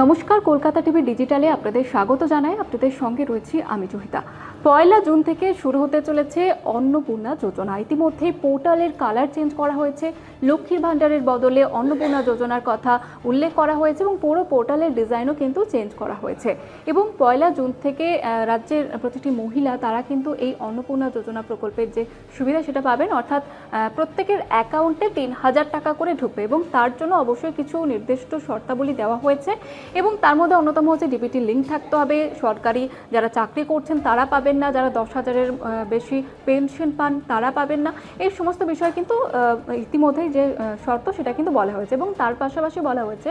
নমস্কার, কলকাতা টিভি ডিজিটালে আপনাদের স্বাগত জানাই। আপনাদের সঙ্গে রয়েছি আমি জহিতা। 1 জুন থেকে শুরু হতে চলেছে অন্নপূর্ণা যোজনা। ইতিমধ্যেই পোর্টালের কালার চেঞ্জ করা হয়েছে, লক্ষ্মীর ভাণ্ডারের বদলে অন্নপূর্ণা যোজনার কথা উল্লেখ করা হয়েছে এবং পুরো পোর্টালের ডিজাইনও কিন্তু চেঞ্জ করা হয়েছে। এবং 1 জুন থেকে রাজ্যের প্রতিটি মহিলা তারা কিন্তু এই অন্নপূর্ণা যোজনা প্রকল্পের যে সুবিধা সেটা পাবেন, অর্থাৎ প্রত্যেকের অ্যাকাউন্টে ৩,০০০ টাকা করে ঢুকবে এবং তার জন্য অবশ্যই কিছু নির্দিষ্ট শর্তাবলী দেওয়া হয়েছে। এবং তার মধ্যে অন্যতম হচ্ছে ডিবিটি লিঙ্ক থাকতে হবে, সরকারি যারা চাকরি করছেন তারা পাবেন না, যারা 10,000-এর বেশি পেনশন পান তারা পাবেন না। এই সমস্ত বিষয় কিন্তু ইতিমধ্যেই যে শর্ত সেটা কিন্তু বলা হয়েছে এবং তার পাশাপাশি বলা হয়েছে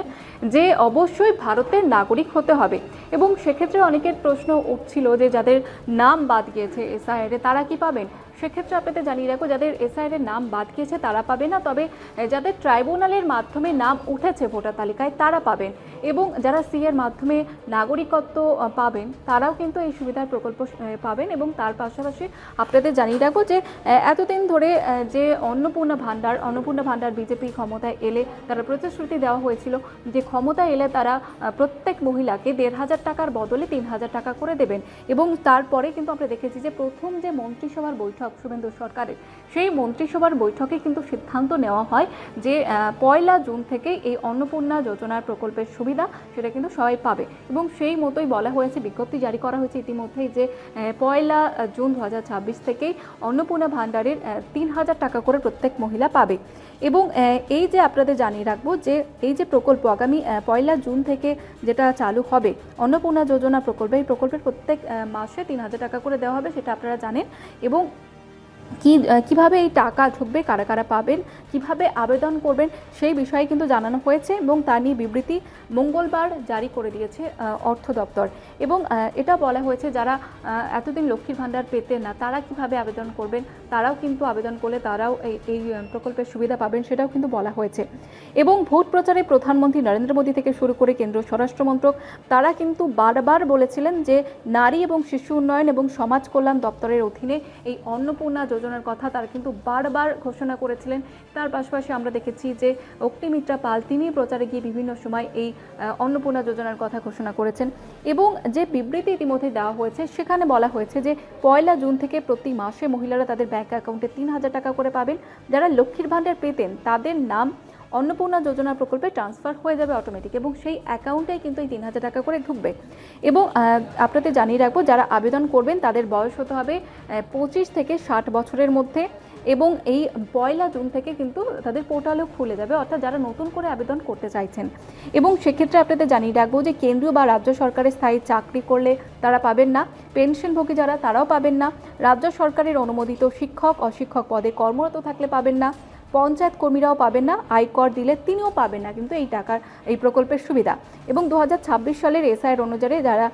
যে অবশ্যই ভারতের নাগরিক হতে হবে। এবং সেক্ষেত্রে অনেকের প্রশ্ন উঠছিল যে যাদের নাম বাদ গিয়েছে এসআইআরে তারা কি পাবেন। সেক্ষেত্রে আপনাদের জানিয়ে রাখো, যাদের এসআইআর নাম বাদ গিয়েছে তারা পাবে না, তবে যাদের ট্রাইব্যুনালের মাধ্যমে নাম উঠেছে ভোটার তালিকায় তারা পাবেন। এবং যারা সিএর মাধ্যমে নাগরিকত্ব পাবেন তারাও কিন্তু এই সুবিধার প্রকল্প পাবেন। এবং তার পাশাপাশি আপনাদের জানিয়ে রাখবো যে এতদিন ধরে যে অন্নপূর্ণা ভাণ্ডার বিজেপি ক্ষমতায় এলে তারা প্রতিশ্রুতি দেওয়া হয়েছিল যে ক্ষমতায় এলে তারা প্রত্যেক মহিলাকে 1,500 টাকার বদলে 3,000 টাকা করে দেবেন। এবং তারপরে কিন্তু আমরা দেখেছি যে প্রথম যে মন্ত্রিসভার বৈঠক শুভেন্দু সরকারের, সেই মন্ত্রিসভার বৈঠকে কিন্তু সিদ্ধান্ত নেওয়া হয় যে 1 জুন থেকে এই অন্নপূর্ণা যোজনার প্রকল্পের সুবিধা সেটা কিন্তু সবাই পাবে। এবং সেই মতোই বলা হয়েছে, বিজ্ঞপ্তি জারি করা হয়েছে ইতিমধ্যেই যে 1 জুন 2026 থেকেই অন্নপূর্ণা ভাণ্ডারের 3,000 টাকা করে প্রত্যেক মহিলা পাবে। এবং এই যে আপনাদের জানিয়ে রাখবো যে এই যে প্রকল্প আগামী 1 জুন থেকে যেটা চালু হবে অন্নপূর্ণা যোজনা প্রকল্প, এই প্রকল্পের প্রত্যেক মাসে 3,000 টাকা করে দেওয়া হবে, সেটা আপনারা জানেন। এবং কিভাবে এই টাকা ঢুকবে, কারা কারা পাবেন, কিভাবে আবেদন করবেন সেই বিষয়ে কিন্তু জানানো হয়েছে এবং তা নিয়ে বিবৃতি মঙ্গলবার জারি করে দিয়েছে অর্থ দপ্তর। এবং এটা বলা হয়েছে যারা এতদিন লক্ষ্মীর ভাণ্ডার পেতেন না তারা কিভাবে আবেদন করবেন, তারাও কিন্তু আবেদন করলে তারাও এই প্রকল্পের সুবিধা পাবেন, সেটাও কিন্তু বলা হয়েছে। এবং ভোট প্রচারে প্রধানমন্ত্রী নরেন্দ্র মোদী থেকে শুরু করে কেন্দ্রীয় স্বরাষ্ট্রমন্ত্রক তারা কিন্তু বারবার বলেছিলেন যে নারী এবং শিশু উন্নয়ন এবং সমাজ কল্যাণ দপ্তরের অধীনে এই অন্নপূর্ণা যোজনার কথা তারা কিন্তু বারবার ঘোষণা করেছিলেন। তার পাশাপাশি আমরা দেখেছি যে অগ্নিমিত্রা পাল তিনি প্রচারে গিয়ে বিভিন্ন সময় এই অন্নপূর্ণা যোজনার কথা ঘোষণা করেছেন। এবং যে বিবৃতি ইতিমধ্যে দেওয়া হয়েছে সেখানে বলা হয়েছে যে 1 জুন থেকে প্রতি মাসে মহিলারা তাদের ব্যাংক অ্যাকাউন্টে 3,000 টাকা করে পাবেন। যারা লক্ষ্মীর ভাণ্ডার পেতেন তাদের নাম অন্নপূর্ণা যোজনা প্রকল্পে ট্রান্সফার হয়ে যাবে অটোমেটিক এবং সেই অ্যাকাউন্টেই কিন্তু এই 3,000 টাকা করে ঢুকবে। এবং আপনাদের জানিয়ে রাখবো যারা আবেদন করবেন তাদের বয়স হতে হবে 25 থেকে 60 বছরের মধ্যে। এবং এই 1 জুন থেকে কিন্তু তাদের পোর্টালও খুলে যাবে, অর্থাৎ যারা নতুন করে আবেদন করতে চাইছেন। এবং সেক্ষেত্রে আপনাদের জানিয়ে রাখবো যে কেন্দ্রীয় বা রাজ্য সরকারের স্থায়ী চাকরি করলে তারা পাবেন না, পেনশনভোগী যারা তারাও পাবেন না, রাজ্য সরকারের অনুমোদিত শিক্ষক অশিক্ষক পদে কর্মরত থাকলে পাবেন না, পঞ্চায়েত কর্মীরাও পাবেন না, আয়কর দিলে তিনিও পাবেন না কিন্তু এই প্রকল্পের সুবিধা। এবং 2026 সালের এসআইআর অনুযায়ী যারা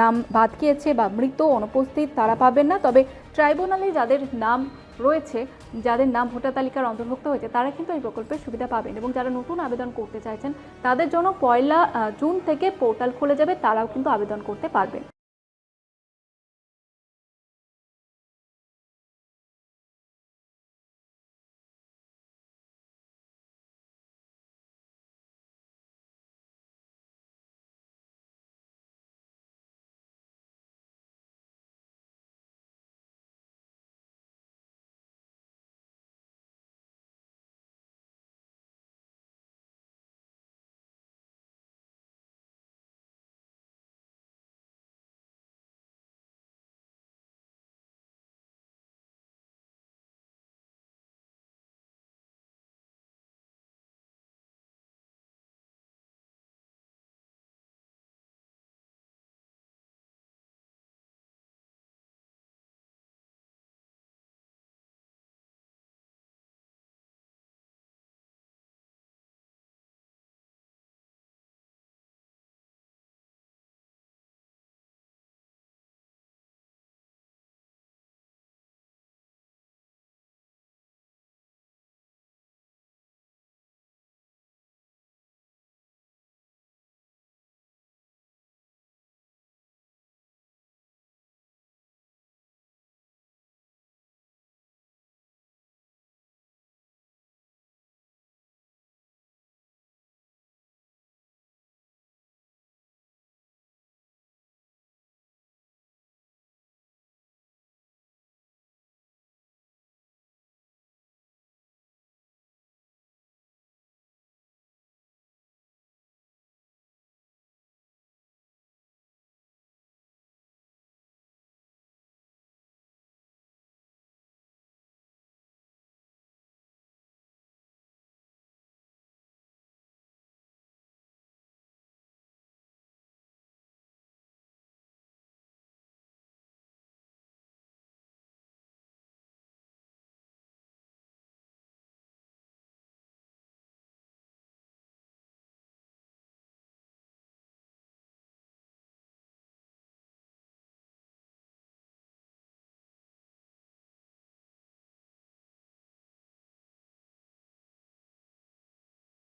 নাম বাদ গিয়েছে বা মৃত অনুপস্থিত তারা পাবেন না, তবে ট্রাইব্যুনালে যাদের নাম রয়েছে, যাদের নাম ভোটার তালিকার অন্তর্ভুক্ত হয়েছে তারা কিন্তু এই প্রকল্পের সুবিধা পাবেন। এবং যারা নতুন আবেদন করতে চাইছেন তাদের জন্য 1 জুন থেকে পোর্টাল খুলে যাবে, তারাও কিন্তু আবেদন করতে পারবেন।